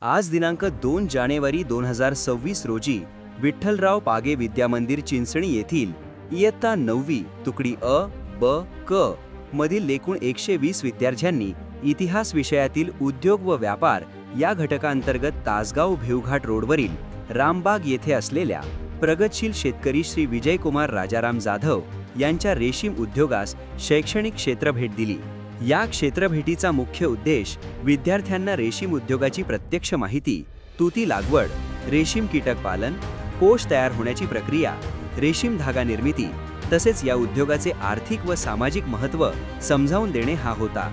आज दिनांक 2 जानेवारी 2026 रोजी विठ्ठलराव पागे विद्यामंदिर चिंचणी येथील इयत्ता 9वी तुकडी अ, ब, क मधील एकूण 120 विद्यार्थ्यांनी इतिहास विषयातील उद्योग व व्यापार या घटकांतर्गत तासगाव भिवघाट रोडवरील रामबाग येथे असलेल्या प्रगतशील शेतकरी श्री विजयकुमार राजाराम जाधव यांच्या रेशीम उद्योगास शैक्षणिक क्षेत्रभेट दिली। या क्षेत्रभेटीचा मुख्य उद्देश विद्यार्थ्यांना रेशीम उद्योगाची प्रत्यक्ष माहिती, तुती लागवड, रेशीम कीटक पालन, कोश तयार होण्याची प्रक्रिया, रेशीम धागा निर्मिती तसेच या उद्योगाचे आर्थिक व सामाजिक महत्त्व समजावून देणे हा होता।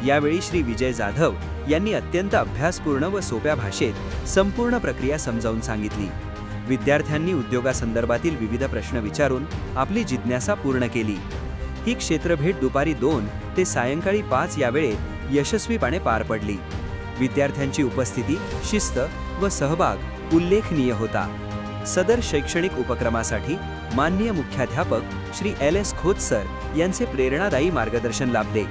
यावेळी श्री विजय जाधव यांनी अत्यंत अभ्यासपूर्ण व सोप्या भाषेत संपूर्ण प्रक्रिया समजावून सांगितली। विद्यार्थ्यांनी उद्योगासंदर्भातील विविध प्रश्न विचारून आपली जिज्ञासा पूर्ण केली। ही क्षेत्रभेट दुपारी 2 ते सायंकाळी 5 या वेळेत यशस्वीपणे पार पडली। विद्यार्थ्यांची उपस्थिती, शिस्त व सहभाग उल्लेखनीय होता। सदर शैक्षणिक उपक्रमासाठी माननीय मुख्याध्यापक श्री LS खोत सर यांचे प्रेरणादायी मार्गदर्शन लाभले।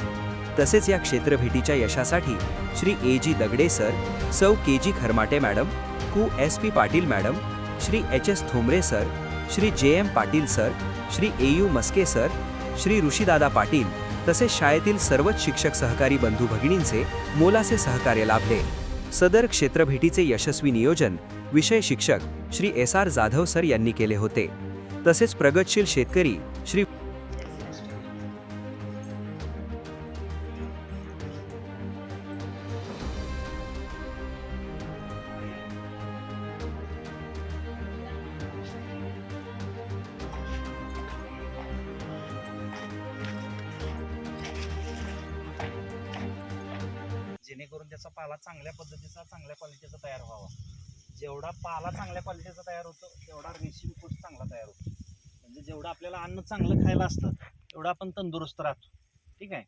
तसेच या क्षेत्रभेटीच्या यशासाठी श्री AG दगडे सर, सौ KG खरमाटे मॅडम, कु SP Patil madam, Shri HS Thomare sir, Shri JM Patil sir, Shri AU Maske sir, Shri Rishidada Patil तसेच शाळेतील सर्वच शिक्षक सहकारी बंधू भगिनींचे मोलाचे सहकार्य लाभले। सदर क्षेत्रभेटीचे यशस्वी नियोजन विषय शिक्षक श्री SR जाधव सर यांनी केले होते। तसेच प्रगतशील शेतकरी श्री जेणेकरून त्याचा पाला चांगल्या पद्धतीचा, चांगल्या क्वालिटीचा तयार व्हावा। जेवढा पाला चांगल्या क्वालिटीचा तयार होतो तेवढा रेशीम कोश चांगला तयार होतो। म्हणजे जेवढं आपल्याला अन्न चांगलं खायला असतं तेवढं आपण तंदुरुस्त राहतो। ठीक आहे,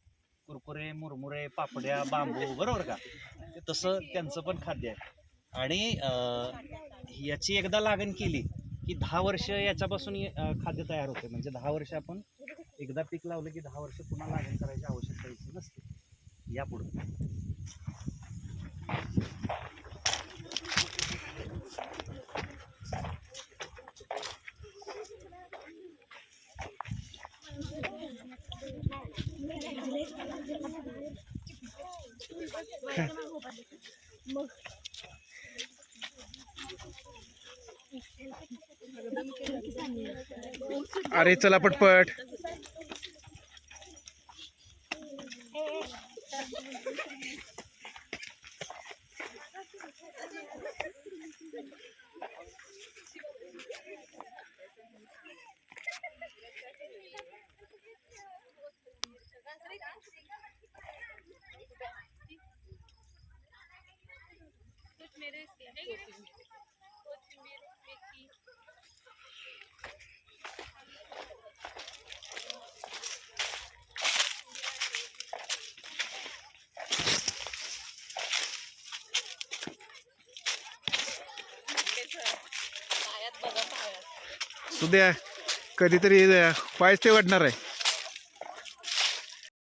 कुरकुरे, मुरमुरे, पापड्या, बांबू, बरोबर का? ते तसं त्यांचं पण खाद्य आहे। आणि याची एकदा लागण केली की 10 वर्ष याच्यापासून खाद्य तयार होते। म्हणजे 10 वर्ष आपण एकदा पीक लावलं की 10 वर्ष पुन्हा लागण करायची आवश्यकता नसते। यापुढे अरे चला पटपट। सुद्या कधीतरी पायच ते वाढणार आहे।